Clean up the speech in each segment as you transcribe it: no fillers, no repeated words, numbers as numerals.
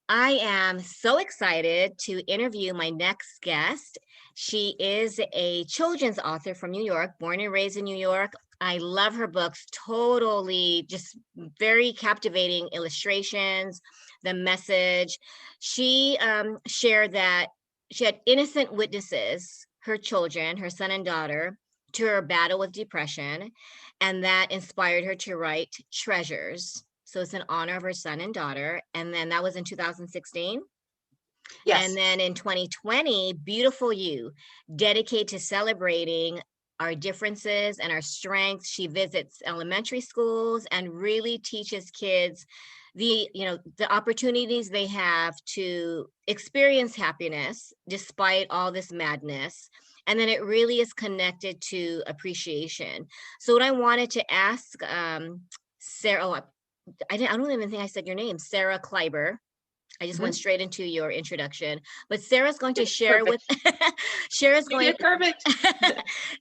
I am so excited to interview my next guest. She is a children's author from New York, born and raised in New York. I love her books, totally just very captivating illustrations, the message. She shared that she had innocent witnesses, her children, her son and daughter, to her battle with depression, and that inspired her to write Treasures. So it's in honor of her son and daughter. And then that was in 2016. And Yes. then in 2020, Beautiful You, dedicated to celebrating our differences and our strengths. She visits elementary schools and really teaches kids the opportunities they have to experience happiness despite all this madness. And then it really is connected to appreciation. So what I wanted to ask Sarah, I don't even think I said your name, Sarah Klaiber. I just went straight into your introduction, but Sarah's going to share Perfect. with Sarah's You going did perfect.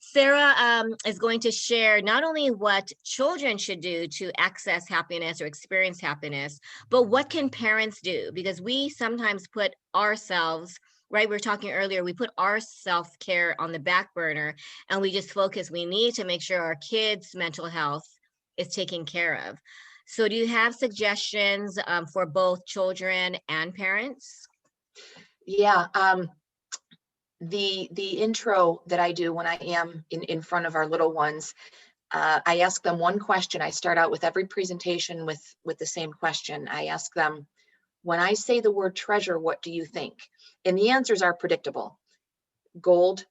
Sarah is going to share not only what children should do to access happiness or experience happiness, but what can parents do? Because we sometimes put ourselves, right? We were talking earlier, we put our self-care on the back burner and we just focus. We need to make sure our kids' mental health is taken care of. So do you have suggestions for both children and parents? Yeah. The intro that I do when I am in front of our little ones, I ask them one question. I start out with every presentation with the same question. I ask them, when I say the word treasure, what do you think? And the answers are predictable: gold,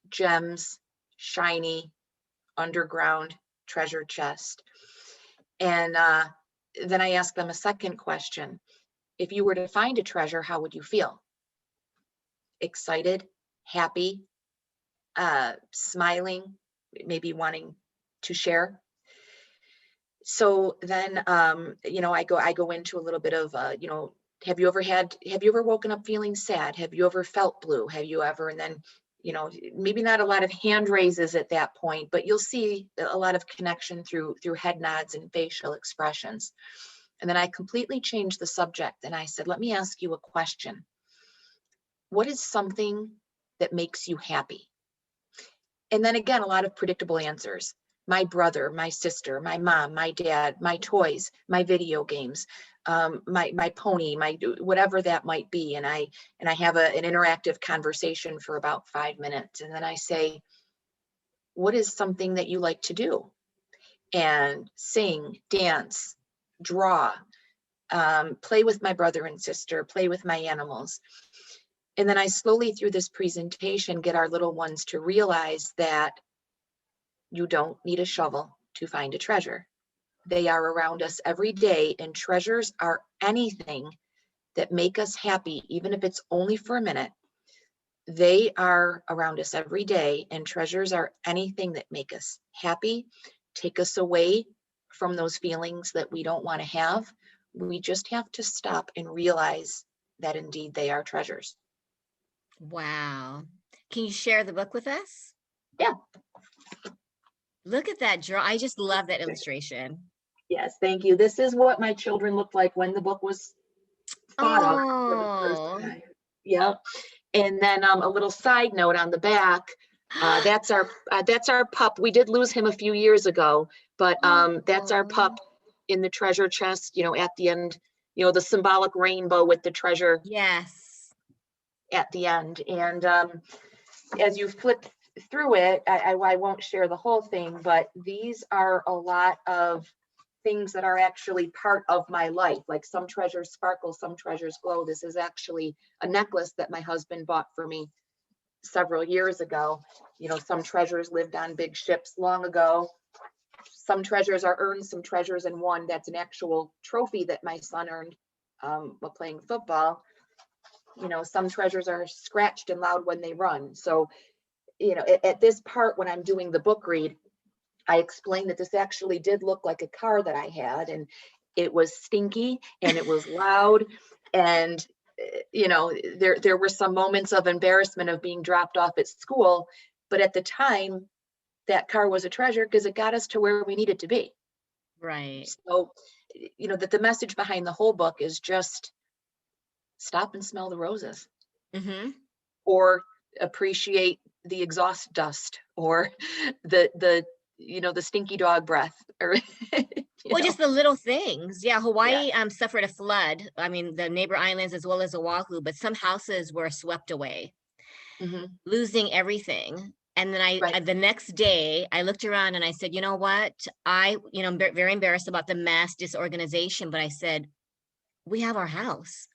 gems, shiny, underground, treasure chest. And then I ask them a second question. If you were to find a treasure, how would you feel? Excited, happy, smiling, maybe wanting to share. So then, I go into a little bit of, have you ever woken up feeling sad? Have you ever felt blue? Have you ever, and then, maybe not a lot of hand raises at that point, but you'll see a lot of connection through head nods and facial expressions. And then I completely changed the subject and I said, let me ask you a question. What is something that makes you happy? And then again, a lot of predictable answers. My brother, my sister, my mom, my dad, my toys, my video games, my pony, my whatever that might be. And I have an interactive conversation for about 5 minutes. And then I say, what is something that you like to do? And sing, dance, draw, play with my brother and sister, play with my animals. And then I slowly through this presentation get our little ones to realize that you don't need a shovel to find a treasure. They are around us every day, and treasures are anything that make us happy, even if it's only for a minute. They are around us every day, and treasures are anything that make us happy, take us away from those feelings that we don't want to have. We just have to stop and realize that indeed they are treasures. Wow. Can you share the book with us? Yeah. Look at that draw. I just love that illustration. Yes, thank you. This is what my children looked like when the book was thought of for the first time. Yeah. And then a little side note on the back, that's our pup. We did lose him a few years ago, but that's our pup in the treasure chest, at the end, the symbolic rainbow with the treasure. Yes. At the end. And as you flip through it, I won't share the whole thing, but these are a lot of things that are actually part of my life. Like some treasures sparkle, some treasures glow. This is actually a necklace that my husband bought for me several years ago. Some treasures lived on big ships long ago. Some treasures are earned, some treasures in one. That's an actual trophy that my son earned while playing football. Some treasures are scratched and loud when they run. So, at this part, when I'm doing the book read, I explained that this actually did look like a car that I had, and it was stinky and it was loud. And, there were some moments of embarrassment of being dropped off at school. But at the time, that car was a treasure because it got us to where we needed to be. Right. So, that the message behind the whole book is just stop and smell the roses, Mm-hmm. or appreciate the exhaust dust, or the the stinky dog breath, or you Well, know. just the little things. Yeah, Yeah. Hawaii suffered a flood. I mean, the neighbor islands as well as Oahu, but some houses were swept away, Hmm. losing everything. And then Right. the next day, I looked around and I said, you know what? I'm very embarrassed about the mass disorganization, but I said, we have our house.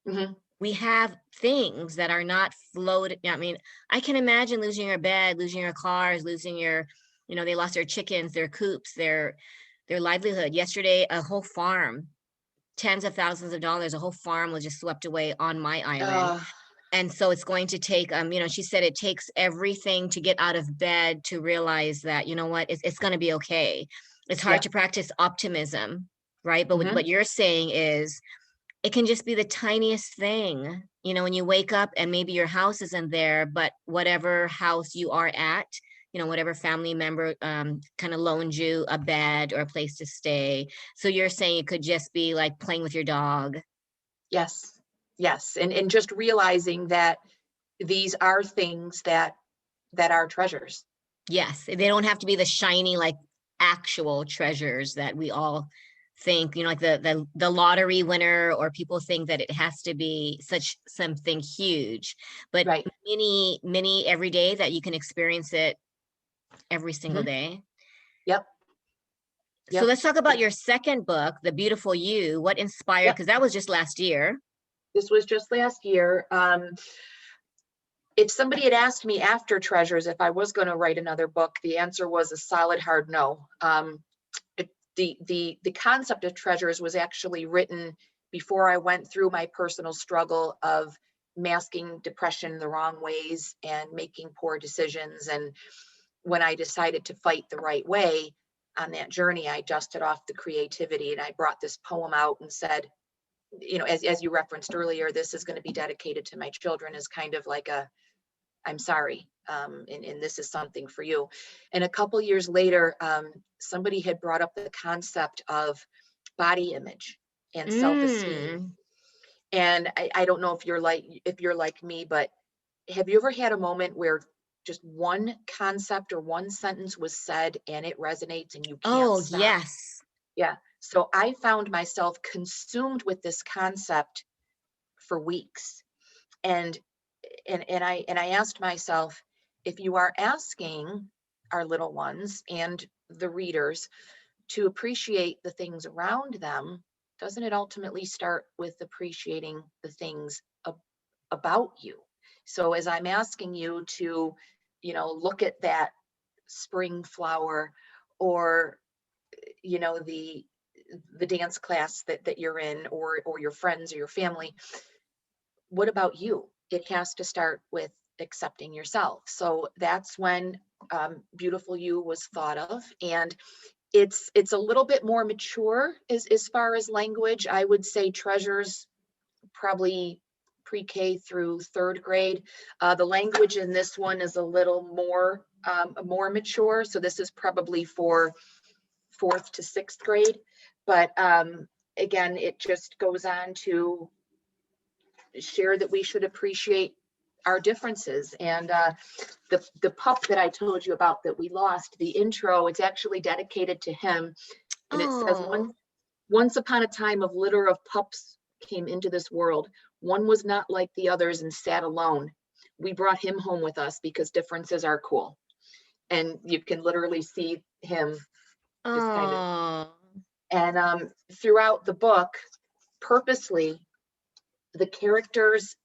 Hmm. We have things that are not floated. I mean, I can imagine losing your bed, losing your cars, losing your, they lost their chickens, their coops, their livelihood. Yesterday, a whole farm, tens of thousands of dollars, a whole farm was just swept away on my island. uh, And so it's going to take, she said it takes everything to get out of bed to realize that, you know what, it's going to be okay. It's hard yeah. to practice optimism, right? But Hmm. what you're saying is it can just be the tiniest thing, when you wake up and maybe your house isn't there, but whatever house you are at, whatever family member kind of loaned you a bed or a place to stay. So you're saying it could just be like playing with your dog. Yes. Yes. And just realizing that these are things that are treasures. Yes, they don't have to be the shiny, like actual treasures that we all think, like the lottery winner, or people think that it has to be such something huge, but Right. many every day that you can experience it every single Hmm. day. Yep. So Yep. let's talk about your second book, The Beautiful You. What inspired, Yep. because that was just last year. This was just last year. If somebody had asked me after Treasures if I was going to write another book, the answer was a solid hard no. The concept of Treasures was actually written before I went through my personal struggle of masking depression the wrong ways and making poor decisions. And when I decided to fight the right way on that journey, I dusted off the creativity and I brought this poem out and said, as you referenced earlier, this is going to be dedicated to my children as kind of like a I'm sorry, and this is something for you. And a couple years later, somebody had brought up the concept of body image and self-esteem. Mm. And I don't know if you're like me, but have you ever had a moment where just one concept or one sentence was said and it resonates and you can't Oh, stop? yes. Yeah. So I found myself consumed with this concept for weeks. And and I asked myself, if you are asking our little ones and the readers to appreciate the things around them, doesn't it ultimately start with appreciating the things about you? So as I'm asking you to, look at that spring flower, or the dance class that you're in, or your friends or your family, what about you? It has to start with accepting yourself. So that's when Beautiful You was thought of. And it's a little bit more mature as far as language. I would say Treasures probably pre-K through third grade. The language in this one is a little more mature. So this is probably for fourth to sixth grade. But again, it just goes on to share that we should appreciate our differences. And the pup that I told you about that we lost, the intro, it's actually dedicated to him. And it says, Oh, once upon a time, a litter of pups came into this world. One was not like the others and sat alone. We brought him home with us because differences are cool. And you can literally see him just kind of. oh. And throughout the book, purposely, the characters,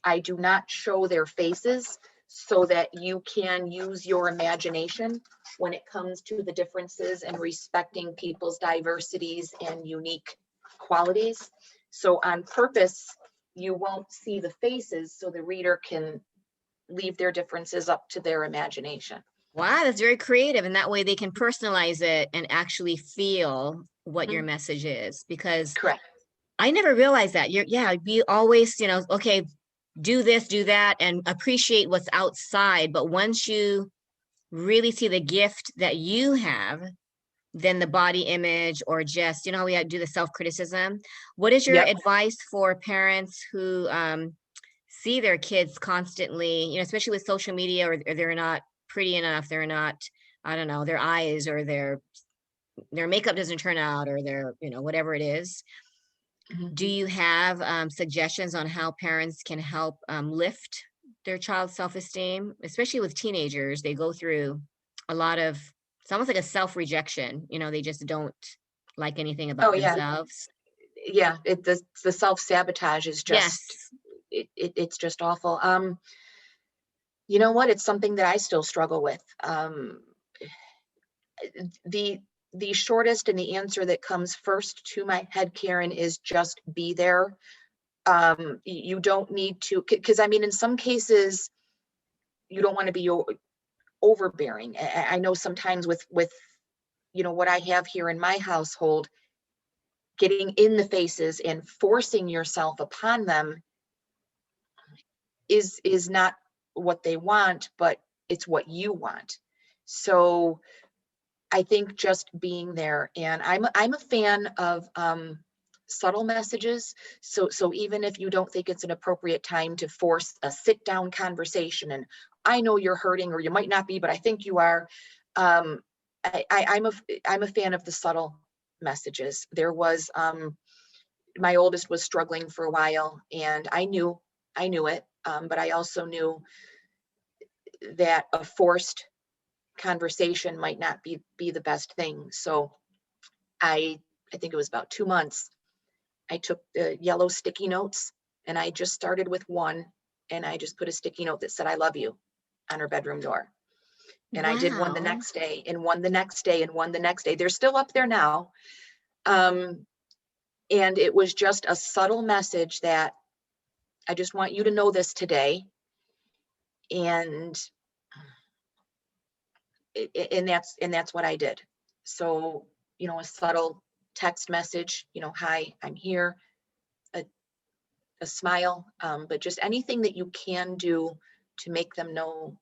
I do not show their faces so that you can use your imagination when it comes to the differences and respecting people's diversities and unique qualities. So on purpose, you won't see the faces so the reader can leave their differences up to their imagination. Wow, that's very creative. And that way they can personalize it and actually feel what your Mhm. message is. Because Correct. I never realized that. We always, okay, do this, do that, and appreciate what's outside. But once you really see the gift that you have, than the body image, or just, you know, how we do the self-criticism. What is your Yep. advice for parents who see their kids constantly, you know, especially with social media, or they're not pretty enough, they're not, I don't know, their eyes or their makeup doesn't turn out, or their, you know, whatever it is. Mhm. Do you have suggestions on how parents can help lift their child's self-esteem, especially with teenagers? They go through a lot of, it's almost like a self-rejection. You know, they just don't like anything Oh about yeah. themselves. Yeah. The self-sabotage is just, Yes. it's just awful. You know what? It's something that I still struggle with. The the shortest and the answer that comes first to my head, Karen, is just be there. You don't need to, because I mean, in some cases, you don't want to be overbearing. I know sometimes with what I have here in my household, getting in the faces and forcing yourself upon them is not what they want, but it's what you want. So I think just being there, and I'm a fan of subtle messages. So even if you don't think it's an appropriate time to force a sit down conversation, and I know you're hurting, or you might not be, but I think you are. Um, I'm a fan of the subtle messages. There was my oldest was struggling for a while, and I knew it, but I also knew that a forced conversation might not be the best thing. So I I think it was about 2 months. I took the yellow sticky notes, and I just started with one, and I just put a sticky note that said "I love you" on her bedroom door. And I did one the Wow. next day, and one the next day, and one the next day. They're still up there now. Um, and it was just a subtle message that I just want you to know this today. And and that's what I did. So, a subtle text message, "Hi, I'm here," a, a smile, but just anything that you can do to make them know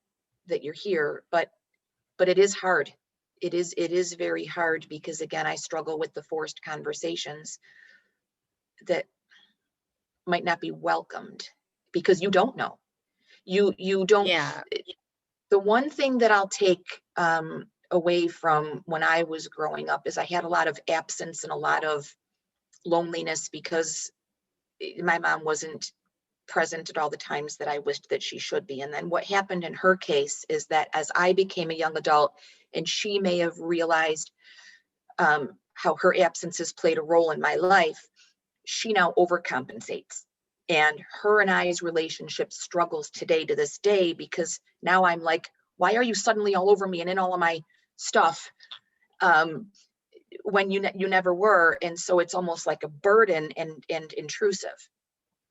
that you're here. But it is hard. It is very hard, because again, I struggle with the forced conversations that might not be welcomed, because you don't know. You don't. Yeah. The one thing that I'll take away from when I was growing up is I had a lot of absence and a lot of loneliness, because my mom wasn't present at all the times that I wished that she should be. And then what happened in her case is that as I became a young adult, and she may have realized how her absences played a role in my life, she now overcompensates. And her and I's relationship struggles today, to this day, because now I'm like, why are you suddenly all over me and in all of my stuff, um, when you never were? And so it's almost like a burden and intrusive.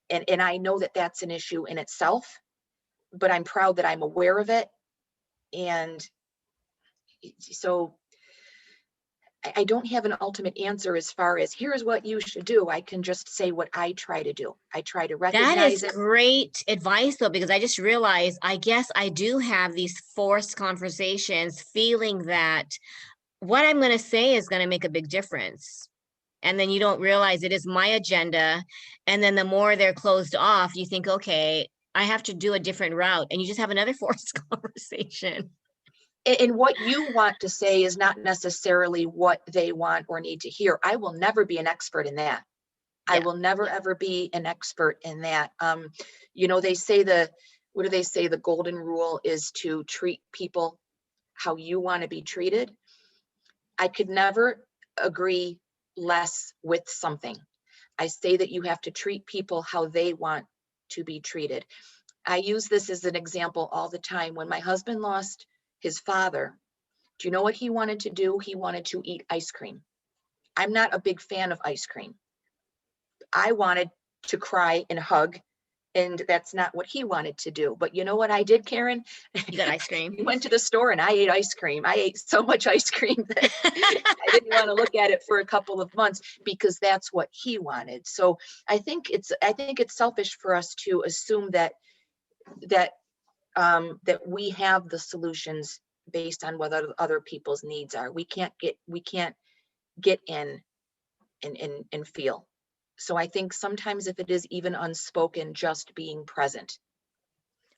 And I know that that's an issue in itself, but I'm proud that I'm aware of it. And so I don't have an ultimate answer as far as here's what you should do. I can just say what I try to do. I try to That is recognize it. great advice, though, because I just realized, I guess I do have these forced conversations, feeling that what I'm going to say is going to make a big difference. And then you don't realize it is my agenda. And then the more they're closed off, you think, okay, I have to do a different route. And you just have another forced conversation. And what you want to say is not necessarily what they want or need to hear. I will never be an expert in that. I Yeah. will never ever be an expert in that. They say what do they say? The golden rule is to treat people how you want to be treated. I could never agree less with something. I say that you have to treat people how they want to be treated. I use this as an example all the time. When my husband lost his father, do you know what he wanted to do? He wanted to eat ice cream. I'm not a big fan of ice cream. I wanted to cry and hug, and that's not what he wanted to do. But you know what I did, Karen? You got ice We cream. went to the store and I ate ice cream. I ate so much ice cream that I didn't want to look at it for a couple of months, because that's what he wanted. So I think it's selfish for us to assume that we have the solutions based on what other people's needs are. We can't get in and feel. So I think sometimes if it is even unspoken, just being present.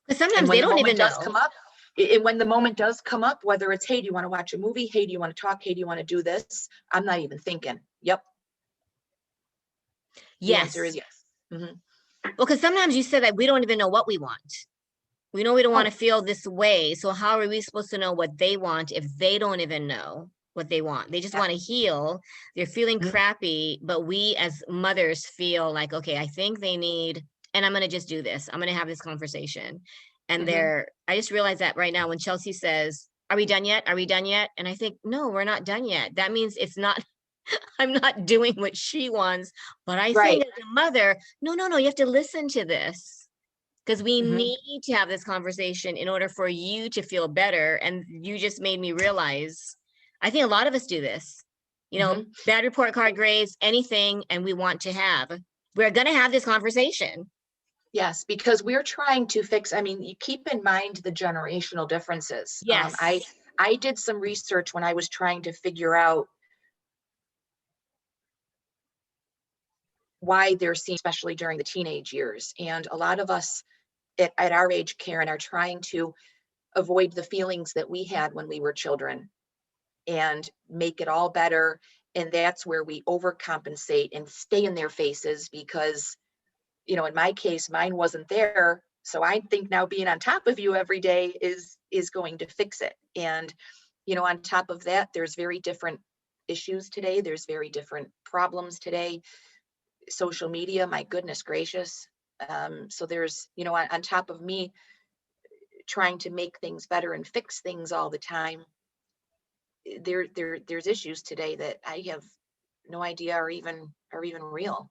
Because And sometimes when they the don't moment even does know. come up, and when the moment does come up, whether it's, hey, do you want to watch a movie? Hey, do you want to talk? Hey, do you want to do this? I'm not even thinking. Yep. The answer is Yes. yes. Mhm. Well, because sometimes you said that we don't even know what we want. We know we don't want Oh, to feel this way. So how are we supposed to know what they want if they don't even know what they want? They just yeah. want to heal. They're feeling Mhm. crappy, but we as mothers feel like, okay, I think they need, and I'm going to just do this. I'm going to have this conversation. And Mhm. I just realized that right now when Chelsea says, are we done yet? Are we done yet? And I think, no, we're not done yet. That means it's not, I'm not doing what she wants. But I think Right. as a mother, no, no, no, you have to listen to this because we Mhm. need to have this conversation in order for you to feel better. And you just made me realize, I think a lot of us do this, Mhm. bad report card grades, anything, and we want to have, we're going to have this conversation. Yes, because we're trying to fix, I mean, you keep in mind the generational differences. Yes. I did some research when I was trying to figure out why they're seeing, especially during the teenage years. And a lot of us at our age, Karen, are trying to avoid the feelings that we had when we were children and make it all better. And that's where we overcompensate and stay in their faces because, in my case, mine wasn't there. So I think now being on top of you every day is going to fix it. And, on top of that, there's very different issues today. There's very different problems today. Social media, my goodness gracious. So there's, on top of me trying to make things better and fix things all the time, there's issues today that I have no idea are even real.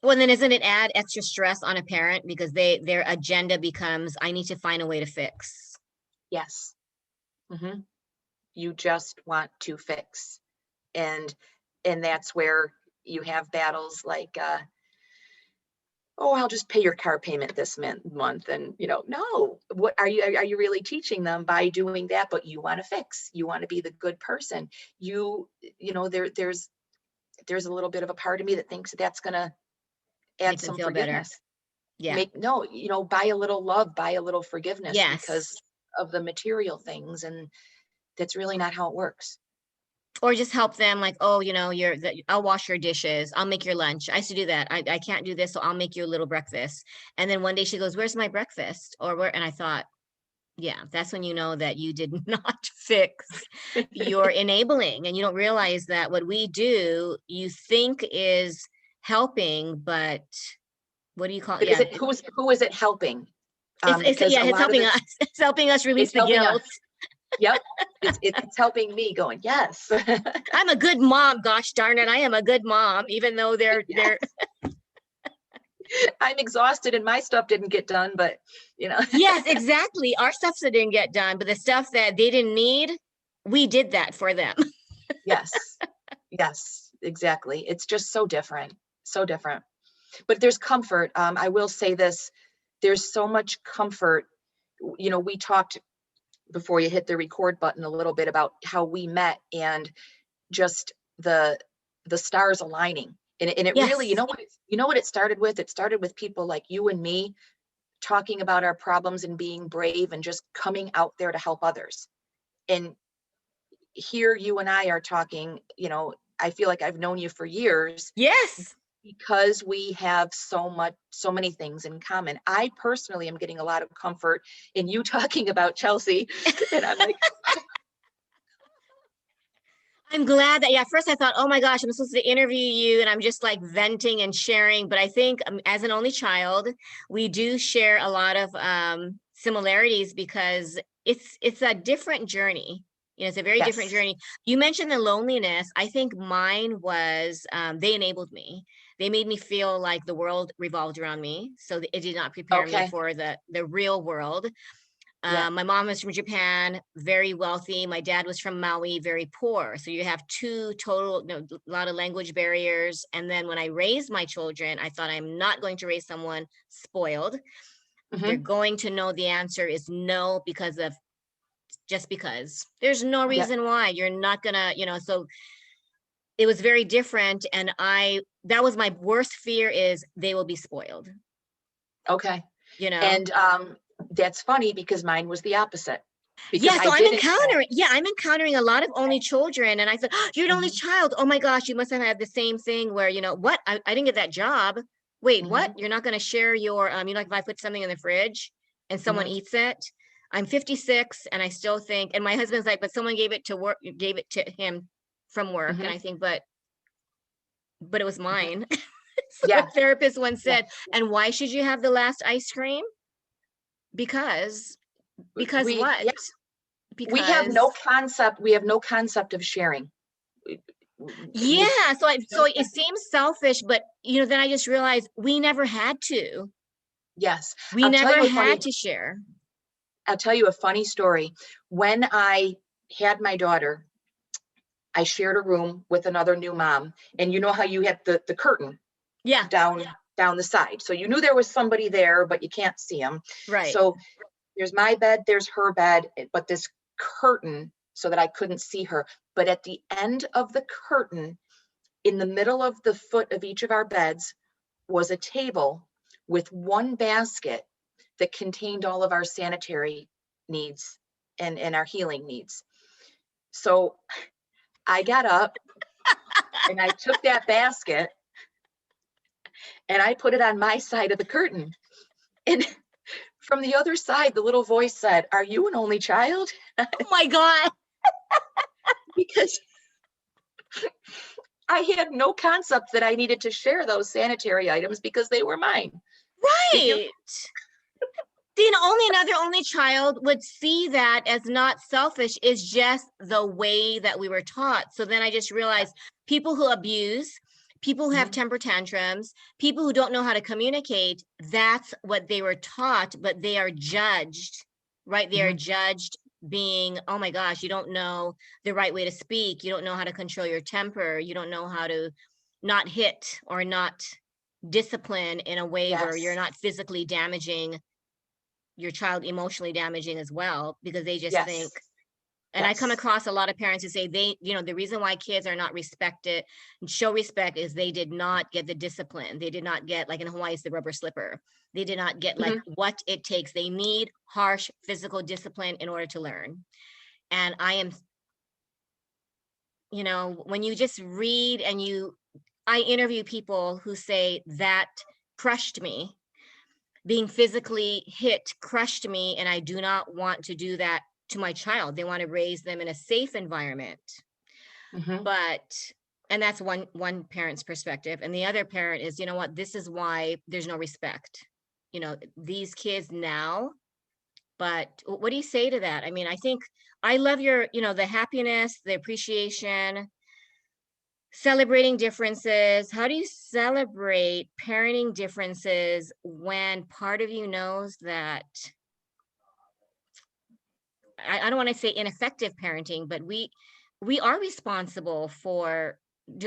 Well, then isn't it add extra stress on a parent because their agenda becomes, I need to find a way to fix. Yes. Hmm. You just want to fix. And that's where you have battles like oh, I'll just pay your car payment this month. And no, what are you really teaching them by doing that? But you want to fix, you want to be the good person. There's a little bit of a part of me that thinks that's going to add Make them some feel better. forgiveness. Yeah. Make no, buy a little love, buy a little forgiveness Yes. because of the material things. And that's really not how it works. Or just help them like, oh, I'll wash your dishes, I'll make your lunch. I used to do that. I can't do this, so I'll make you a little breakfast. And then one day she goes, where's my breakfast? Or where? And I thought, yeah, that's when you know that you did not fix your enabling. And you don't realize that what we do, you think is helping, but what do you call it? But is Yeah. it who is it helping? Because Yeah, a it's lot of helping us. this, It's helping us release it's the helping guilt. us. Yep. It's helping me going, yes. I'm a good mom, gosh darn it. I am a good mom, even though they're Yes. I'm exhausted and my stuff didn't get done, but Yes, exactly. Our stuff that didn't get done, but the stuff that they didn't need, we did that for them. yes. Yes, exactly. It's just so different. So different. But there's comfort. I will say this, there's so much comfort. We talked before you hit the record button a little bit about how we met and just the stars aligning. And it really, Yes. what it started with? It started with people like you and me talking about our problems and being brave and just coming out there to help others. And here you and I are talking, I feel like I've known you for years Yes. because we have so many things in common. I personally am getting a lot of comfort in you talking about Chelsea. And I'm like, I'm glad that, yeah, at first I thought, oh my gosh, I'm supposed to interview you and I'm just like venting and sharing. But I think as an only child, we do share a lot of similarities because it's a different journey. It's a very different yes. journey. You mentioned the loneliness. I think mine was they enabled me. They made me feel like the world revolved around me. So it did not prepare me Okay. for the real world. Yeah. My mom was from Japan, very wealthy. My dad was from Maui, very poor. So you have two total, a lot of language barriers. And then when I raised my children, I thought I'm not going to raise someone spoiled. They're Hmm. going to know the answer is no because of just because. There's no Yep. reason why you're not gonna, so it was very different. And that was my worst fear, is they will be spoiled, Okay. you know? And that's funny because mine was the opposite. Because Yeah, I so did in fact. I'm encountering a lot of only children. And I said, "Oh, you're an only Mhm, child. Oh my gosh, you must have had the same thing where, what? I didn't get that job. Wait, what? mhm, You're not going to share your, if I put something in the fridge and someone mhm, eats it." I'm 56 and I still think, and my husband's like, "But someone gave it to him from work." And mhm. I think, but it was Mhm. mine. So a Yeah, therapist once yeah. said, "And why should you have the last ice cream?" Because, what? Yeah, we have Because no concept. We have no concept of sharing. We, we Yeah, so no it concept. seems selfish, but then I just realized we never had to. Yes, We I'll tell never you a had funny. to share. I'll tell you a funny story. When I had my daughter, I shared a room with another new mom, and you know how you have the curtain Yeah, down down the side, so you knew there was somebody there, but you can't see them. right. So there's my bed, there's her bed, but this curtain so that I couldn't see her. But at the end of the curtain, in the middle of the foot of each of our beds, was a table with one basket that contained all of our sanitary needs and our healing needs. So I got up and I took that basket and I put it on my side of the curtain. And from the other side, the little voice said, "Are you an only child?" Oh my God. Because I had no concept that I needed to share those sanitary items because they were mine. Did you? Right. Only another only child would see that as not selfish, is just the way that we were taught. So then I just Yeah. realized people who abuse, people who have Mhm, temper tantrums, people who don't know how to communicate, that's what they were taught, but they are judged, right? They are mhm. judged being, oh my gosh, you don't know the right way to speak. You don't know how to control your temper. You don't know how to not hit or not discipline in a way where you're Yes, not physically damaging your child, emotionally damaging as well, because they just think. yes, And I come yes. across a lot of parents who say the reason why kids are not respected and show respect is they did not get the discipline. They did not get, like in Hawaii, it's the rubber slipper. They did not get like Mhm. what it takes. They need harsh physical discipline in order to learn. And I am, when you just read and I interview people who say that crushed me. Being physically hit crushed me, and I do not want to do that to my child. They want to raise them in a safe environment. Mhm. But and that's one parent's perspective. And the other parent is, what, this is why there's no respect. These kids now, but what do you say to that? I mean, I think I love your, the happiness, the appreciation, celebrating differences. How do you celebrate parenting differences when part of you knows that I don't want to say ineffective parenting, but we are responsible for,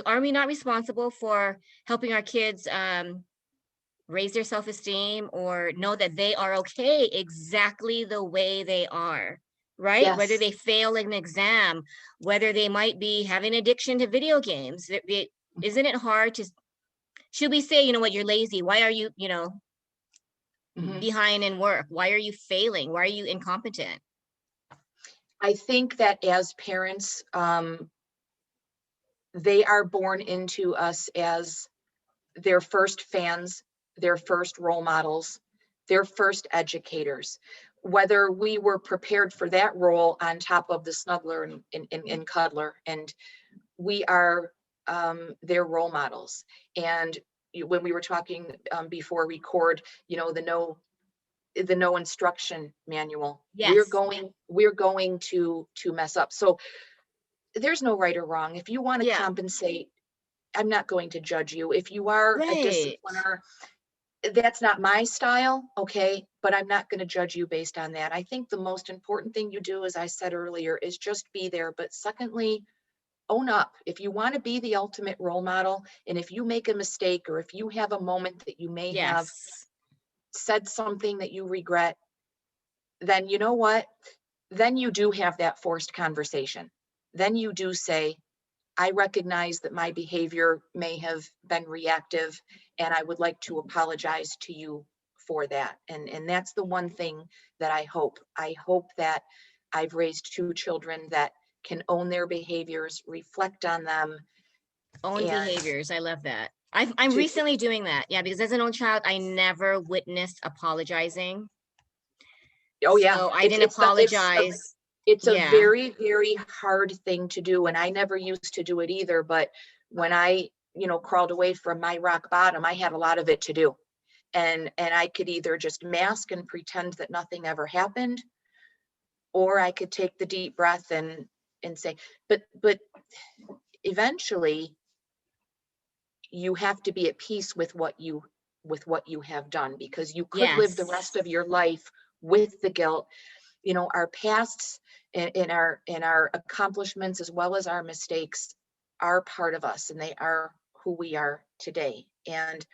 are we not responsible for helping our kids raise their self-esteem or know that they are okay exactly the way they are, right? Whether Yes. they fail an exam, whether they might be having addiction to video games. Isn't it hard to, should we say, what, you're lazy? Why are you, Mhm. behind in work? Why are you failing? Why are you incompetent? I think that as parents, they are born into us as their first fans, their first role models, their first educators. Whether we were prepared for that role on top of the snuggler and cuddler, and we are their role models. And when we were talking before record, the no instruction manual, Yes. we're going to mess up. So there's no right or wrong. If you want to Yeah. compensate, I'm not going to judge you. If you are a Right. discipliner, that's not my style, okay? But I'm not going to judge you based on that. I think the most important thing you do, as I said earlier, is just be there. But secondly, own up. If you want to be the ultimate role model, and if you make a mistake or if you have a moment that you may have Yes. said something that you regret, then you know what? then you do have that forced conversation. Then you do say, I recognize that my behavior may have been reactive, and I would like to apologize to you for that. And that's the one thing that I hope. I hope that I've raised two children that can own their behaviors, reflect on them, Own and behaviors. I love that. I'm to, recently doing that. Yeah, because as an own child, I never witnessed apologizing. oh yeah, So I didn't it's apologize. it's a Yeah. very, very hard thing to do. And I never used to do it either. But when I, crawled away from my rock bottom, I had a lot of it to do. And I could either just mask and pretend that nothing ever happened, or I could take the deep breath and say, but eventually you have to be at peace with what you have done, because you could live the Yes. rest of your life with the guilt. Our pasts and our accomplishments, as well as our mistakes, are part of us, and they are who we are today. And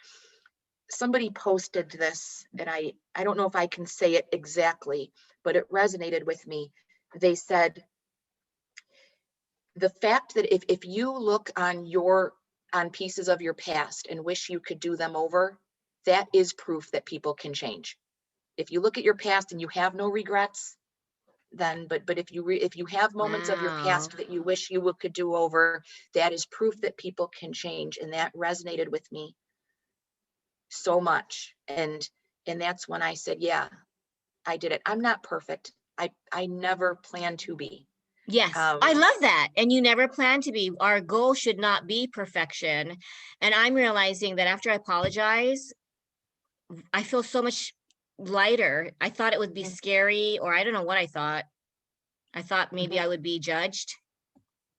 somebody posted this, and I don't know if I can say it exactly, but it resonated with me. They said, the fact that if you look on pieces of your past and wish you could do them over, that is proof that people can change. If you look at your past and you have no regrets, then but if you have moments of your Wow. past that you wish you could do over, that is proof that people can change. And that resonated with me so much. And that's when I said, yeah, I did it. I'm not perfect. I never plan to be. Yes, um I love that. And you never plan to be. Our goal should not be perfection. And I'm realizing that after I apologize, I feel so much lighter. I thought it would be scary, or I don't know what I thought. I thought maybe mhm, I would be judged.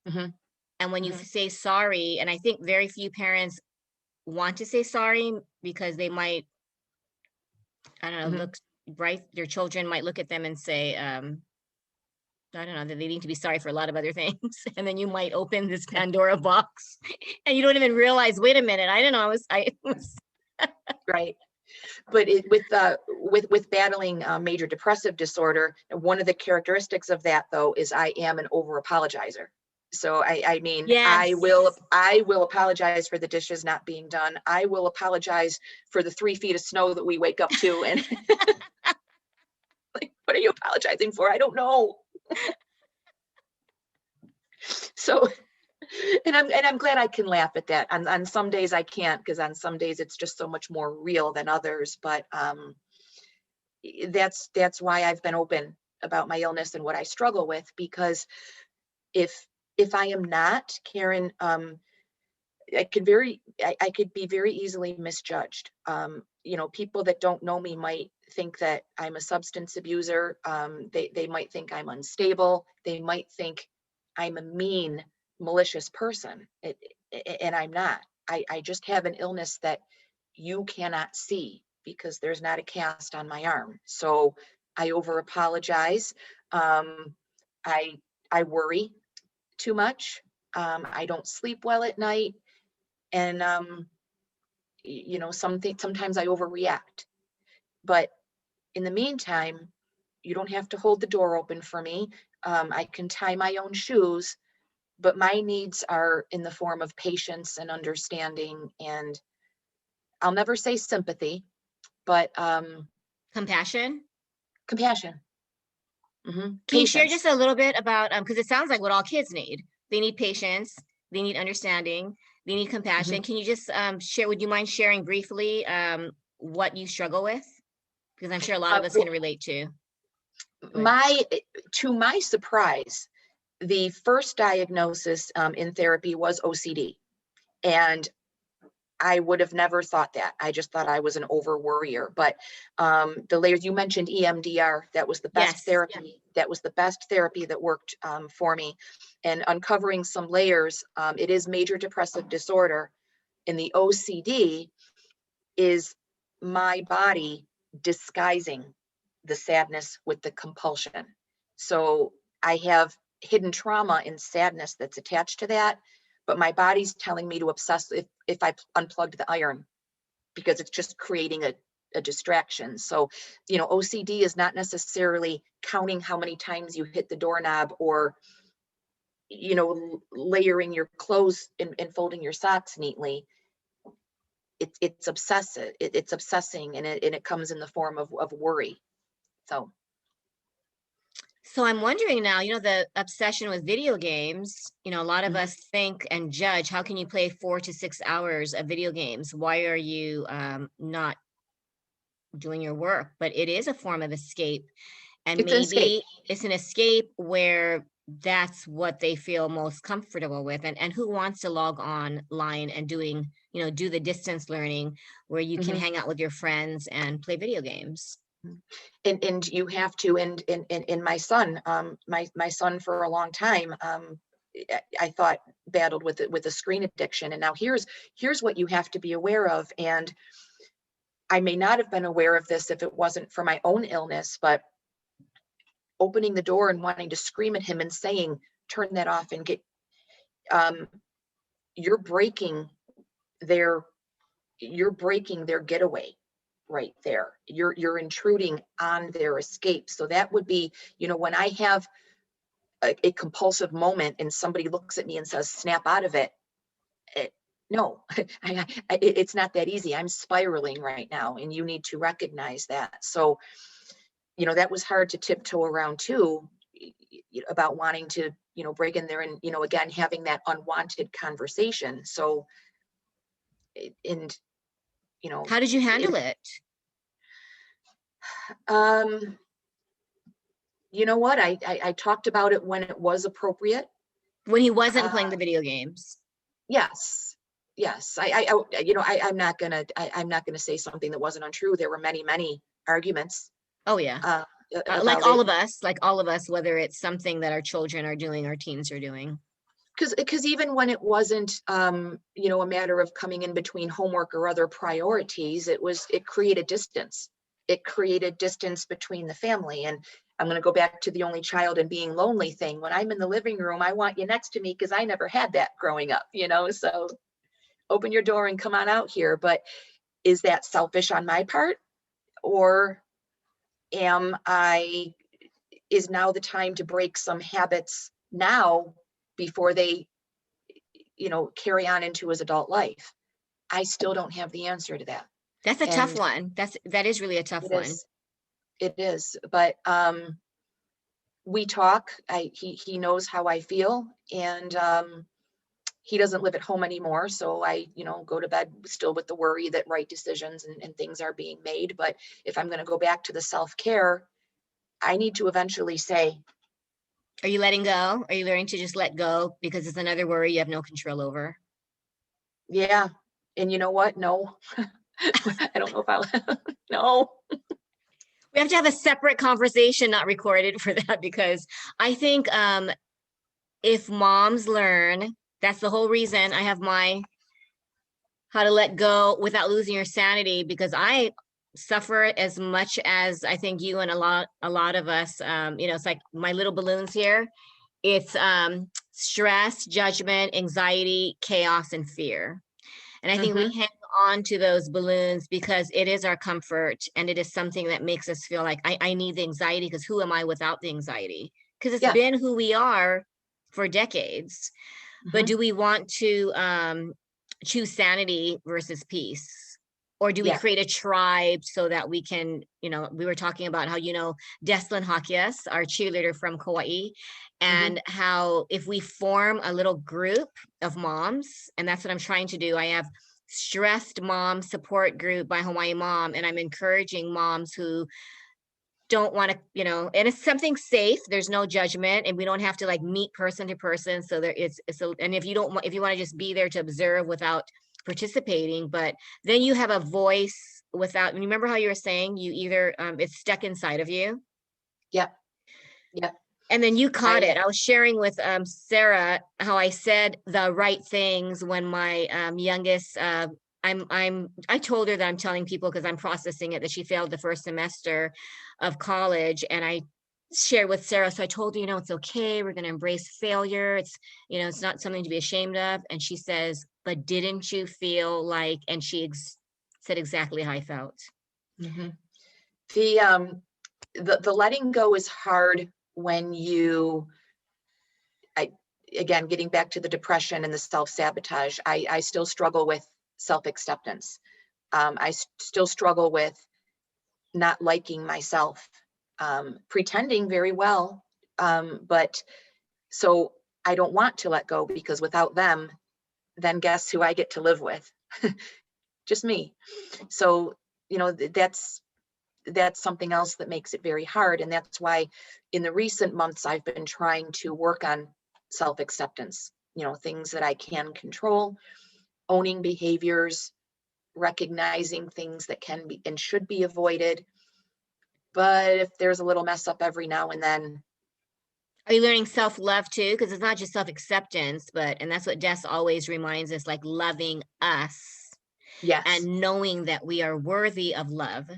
mhm, And when you mhm, say sorry, and I think very few parents want to say sorry because they might, I don't know, mhm. look right, their children might look at them and say, I don't know, that they need to be sorry for a lot of other things. And then you might open this Pandora box and you don't even realize, wait a minute, I don't know, I was Right. But with battling major depressive disorder, one of the characteristics of that, though, is I am an over apologizer. So I mean, I yes. will I will apologize for the dishes not being done. I will apologize for the 3 feet of snow that we wake up to. And like, what are you apologizing for? I don't know. So, and I'm glad I can laugh at that. On some days I can't, because on some days it's just so much more real than others. But that's why I've been open about my illness and what I struggle with, because if if I am not, Karen, I could be very easily misjudged. People that don't know me might think that I'm a substance abuser. They might think I'm unstable. They might think I'm a mean, malicious person. And I'm not. I just have an illness that you cannot see because there's not a cast on my arm. So I over apologize. Um, I I worry too much. I don't sleep well at night, and sometimes I overreact. But in the meantime, you don't have to hold the door open for me. I can tie my own shoes, but my needs are in the form of patience and understanding, and I'll never say sympathy, but Compassion. compassion. Can you share Patience. just a little bit about, because it sounds like what all kids need. They need patience, they need understanding, they need Mhm. compassion. Can you just share, would you mind sharing briefly what you struggle with? Because I'm sure a lot of us can Well, relate to. Go ahead. my to my surprise, the first diagnosis in therapy was OCD, and I would have never thought that. I just thought I was an over worrier. But the layers you mentioned, EMDR, that was the best Yes. therapy. That was the best therapy that worked for me. And uncovering some layers, it is major depressive disorder, and the OCD is my body disguising the sadness with the compulsion. So I have hidden trauma and sadness that's attached to that, but my body's telling me to obsess if I unplugged the iron, because it's just creating a distraction. So, OCD is not necessarily counting how many times you hit the doorknob, or, layering your clothes and folding your socks neatly. It's obsessive. It's obsessing, and it comes in the form of worry. So, So I'm wondering now, the obsession with video games, a lot of mhm, us think and judge, how can you play 4 to 6 hours of video games? Why are you not doing your work? But it is a form of escape. And it's an escape. maybe it's an escape where that's what they feel most comfortable with. And who wants to log online and do the distance learning where you can Mhm. hang out with your friends and play video games? And you have to, and my son, my son for a long time, I thought battled with the screen addiction. And now here's what you have to be aware of. And I may not have been aware of this if it wasn't for my own illness, but opening the door and wanting to scream at him and saying, turn that off and get, um, you're breaking their, you're breaking their getaway right there. You're intruding on their escape. So that would be, when I have a compulsive moment and somebody looks at me and says, snap out of it. it no, it's not that easy. I'm spiraling right now, and you need to recognize that. So, that was hard to tiptoe around too, about wanting to, break in there and, again, having that unwanted conversation. So, and, you know, How did you it, handle it um, you know what? I talked about it when it was appropriate. when he wasn't Uh, playing the video games? yes, yes. I'm not gonna say something that wasn't untrue. There were many, many arguments, Oh yeah. uh, Like about all it. of us, whether it's something that our children are doing, our teens are doing. Because even when it wasn't, a matter of coming in between homework or other priorities, it created distance. It created distance between the family. And I'm going to go back to the only child and being lonely thing. When I'm in the living room, I want you next to me because I never had that growing up, so open your door and come on out here. But is that selfish on my part? Or am I, is now the time to break some habits now before they, carry on into his adult life? I still don't have the answer to that. That's a tough And one. That is really a tough it one. is, it is. But we talk. He knows how I feel, and he doesn't live at home anymore. So I, go to bed still with the worry that right decisions and things are being made. But if I'm going to go back to the self-care, I need to eventually say, Are you letting go? Are you learning to just let go because it's another worry you have no control over? yeah. And you know what? No, I don't know if I'll, no. We have to have a separate conversation, not recorded, for that, because I think if moms learn, that's the whole reason I have my how to let go without losing your sanity, because I suffer as much as I think you and a lot of us. It's like my little balloons here. It's stress, judgment, anxiety, chaos, and fear. And I think we Hmm. hang on to those balloons because it is our comfort, and it is something that makes us feel like I need the anxiety, because who am I without the anxiety? Because it's Yeah. been who we are for decades. But Hmm. do we want to choose sanity versus peace? Or do we Yeah. create a tribe so that we can, we were talking about how, Deslin Hakias, our cheerleader from Kauai, Hmm. and how if we form a little group of moms, and that's what I'm trying to do. I have stressed mom support group by Hawaii Mom, and I'm encouraging moms who don't want to, and it's something safe. There's no judgment, and we don't have to like meet person to person. So and if you don't want, if you want to just be there to observe without participating, but then you have a voice without, and remember how you were saying you either, it's stuck inside of you. Yeah. Yeah. And then you caught I it. I was sharing with Sarah how I said the right things when my youngest, I told her that I'm telling people because I'm processing it, that she failed the first semester of college. And I shared with Sarah. So I told her, it's okay. We're going to embrace failure. It's not something to be ashamed of. And she says, but didn't you feel like, and she said exactly how I felt. Mhm. The letting go is hard when I, again, getting back to the depression and the self-sabotage, I still struggle with self-acceptance. Still struggle with not liking myself, pretending very well. But so I don't want to let go, because without them, then guess who I get to live with? Just me. So, that's something else that makes it very hard. And that's why in the recent months, I've been trying to work on self acceptance, things that I can control, owning behaviors, recognizing things that can be and should be avoided. But if there's a little mess up every now and then, Are you learning self-love too? Because it's not just self-acceptance, and that's what Des always reminds us, like loving us yes. and knowing that we are worthy of love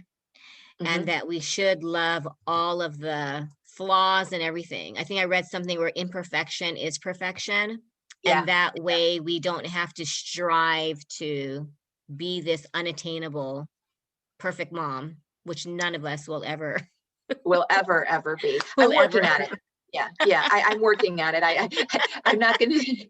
and Hmm. that we should love all of the flaws and everything. I think I read something where imperfection is perfection. And Yeah. that way we don't have to strive to be this unattainable, perfect mom, which none of us will ever, Will ever be. will I'm ever. working on it. Yeah. Yeah. I'm working on it. I'm not going to,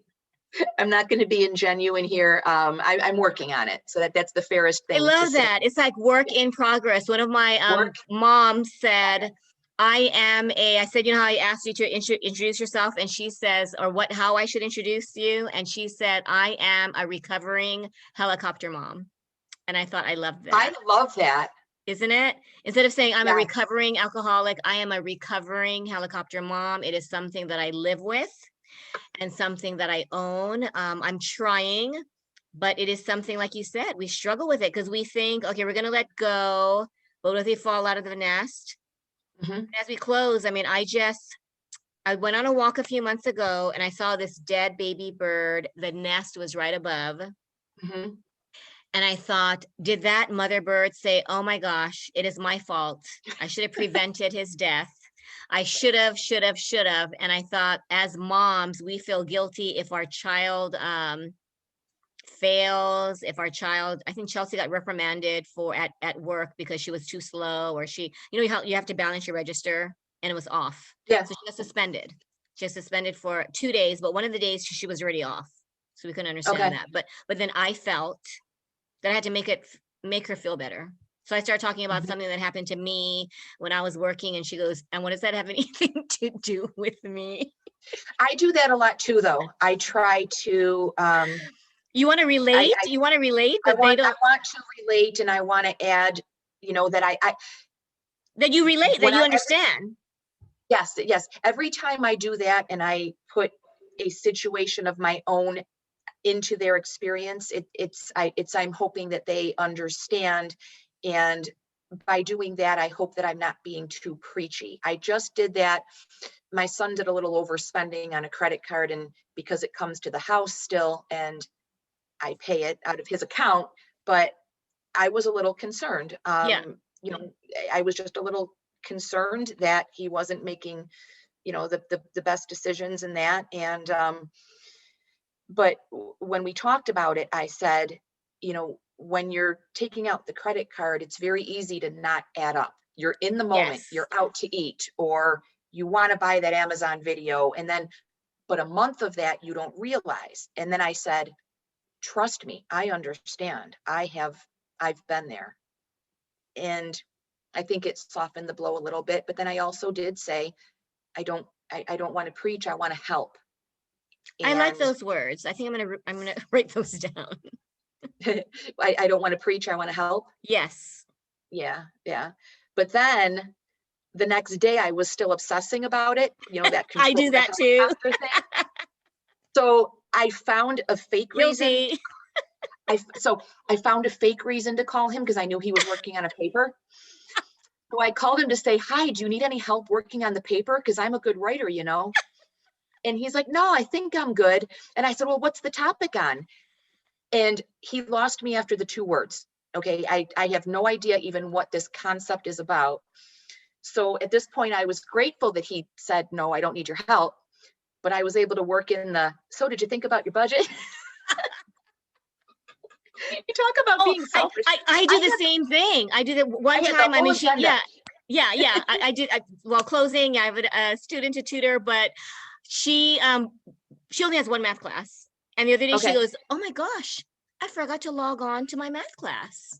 I'm not going to be ingenuine here. I'm working on it. So that's the fairest I thing to love say. that. It's like work in progress. One of my Work. moms said, I said, how I asked you to introduce yourself, and she says, or how I should introduce you. And she said, I am a recovering helicopter mom. And I thought, I love I that. love that. Isn't it? Instead of saying I'm a Yes. recovering alcoholic, I am a recovering helicopter mom. It is something that I live with and something that I own. I'm trying, but it is something, like you said, we struggle with it because we think, okay, we're going to let go. But what if they fall out of the nest? Hmm. As we close, I mean, I went on a walk a few months ago and I saw this dead baby bird. The nest was right above. Hmm. And I thought, did that mother bird say, oh my gosh, it is my fault. I should have prevented his death. I should have. And I thought, as moms, we feel guilty if our child fails, if our child, I think Chelsea got reprimanded at work because she was too slow, or you have to balance your register and it was off. Yes. So she got suspended. She was suspended for 2 days, but one of the days she was already off. So we couldn't understand Okay. that. But then I felt that I had to make her feel better. So I started talking about Mhm. something that happened to me when I was working, and she goes, and what does that have anything to do with me? I do that a lot too, though. I try to, You want to I, relate? I, You want to relate, I but they want, I don't, want to relate, and I want to add, that that you relate, that when you I, understand. yes, yes, every time I do that and I put a situation of my own into their experience, I'm hoping that they understand. And by doing that, I hope that I'm not being too preachy. I just did that. My son did a little overspending on a credit card, and because it comes to the house still and I pay it out of his account, but I was a little concerned. Yeah. I was just a little concerned that he wasn't making, the best decisions in that. And but when we talked about it, I said, when you're taking out the credit card, it's very easy to not add up. You're in the moment, Yes. you're out to eat, or you want to buy that Amazon video. And then, but a month of that you don't realize. And then I said, trust me, I understand. I've been there. And I think it softened the blow a little bit. But then I also did say, I don't want to preach, I want to help. I like And those words. I think I'm gonna write those down. I don't want to preach, I want to help. Yes. Yeah, yeah. But then the next day I was still obsessing about it, that I control, do the that too. helicopter thing. So I found a fake reason. Guilty. I found a fake reason to call him because I knew he was working on a paper. So I called him to say, hi, do you need any help working on the paper? Because I'm a good writer, And he's like, no, I think I'm good. And I said, well, what's the topic on? And he lost me after the 2 words. Okay. I have no idea even what this concept is about. So at this point, I was grateful that he said, no, I don't need your help. But I was able to work in so did you think about your budget? talk about Oh, being selfish. I do I the had, same thing. I do that I one had the time. I whole mean, she, agenda. yeah. I did. Well, closing. I have a student to tutor, but she, she only has one math class. And the other day she Okay. goes, "Oh my gosh, I forgot to log on to my math class."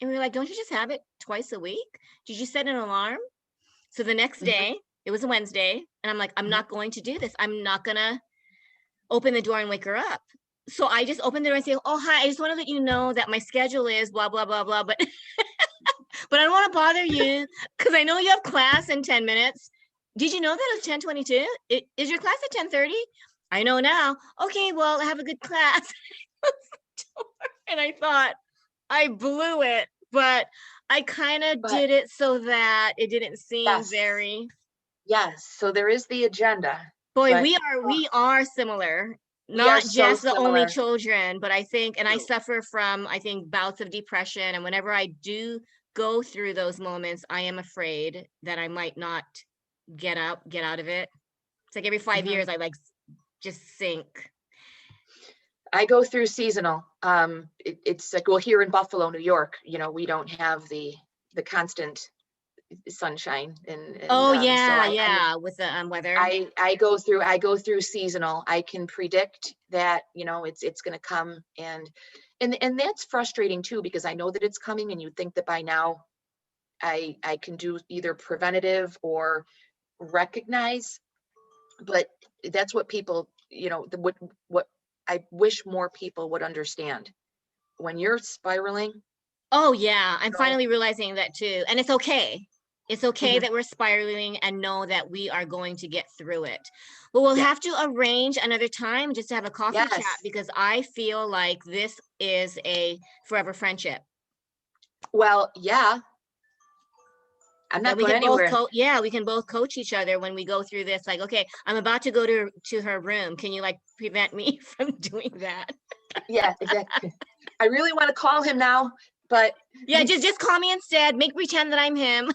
And we were like, "Don't you just have it twice a week? Did you set an alarm?" So the next Mhm, day, it was a Wednesday, and I'm like, "I'm mhm. not going to do this. I'm not gonna open the door and wake her up." So I just opened the door and say, "Oh, hi, I just want to let you know that my schedule is blah, blah, blah, blah, but but I don't want to bother you because I know you have class in 10 minutes. Did you know that it's 10:22? Is your class at 10:30? I know now. Okay, well, have a good class." And I thought I blew it, but I kind of But did it so that it didn't seem yes, very. yes. So there is the agenda, Boy, but we are similar. we are Not so just the only similar. children, but I think, and I No. suffer from, I think, bouts of depression. And whenever I do go through those moments, I am afraid that I might not get out of it. It's like every 5 years, Mhm. I like just sink. I go through seasonal. It's like, well, here in Buffalo, New York, we don't have the constant sunshine, and Oh so yeah, I yeah, with the weather. I go through seasonal. I can predict that, it's going to come, and that's frustrating too, because I know that it's coming, and you think that by now I can do either preventative or recognize, but that's what people, what I wish more people would understand. When you're spiraling, Oh yeah, I'm don't. finally realizing that too. And it's okay. It's okay Mhm. that we're spiraling and know that we are going to get through it. But we'll Yeah. have to arrange another time just to have a coffee chat Yes. because I feel like this is a forever friendship. Well, yeah, I'm That not we going can both anywhere. yeah, we can both coach each other when we go through this. Like, okay, I'm about to go to her room. Can you like prevent me from doing that? Yeah, exactly. I really want to call him now, but Yeah, just call me instead. Make pretend that I'm him.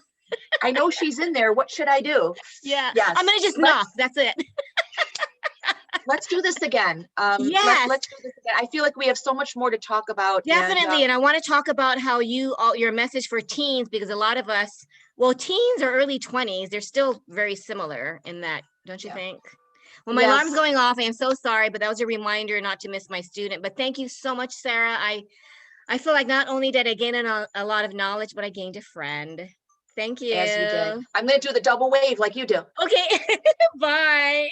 I know she's in there. What should I do? Yeah, I'm Yes. gonna just knock. Let's That's it. let's do this again. Yes. Let's do this again. I feel like we have so much more to talk about, and Definitely. And I want to talk about how your message for teens, because a lot of us, well, teens or early 20s, they're still very similar in that, don't you yeah. think? Well, my alarm's Yes. going off. I am so sorry, but that was a reminder not to miss my student. But thank you so much, Sarah. I feel like not only did I gain a lot of knowledge, but I gained a friend. Thank As you did. you. I'm going to do the double wave like you do. Okay. Bye.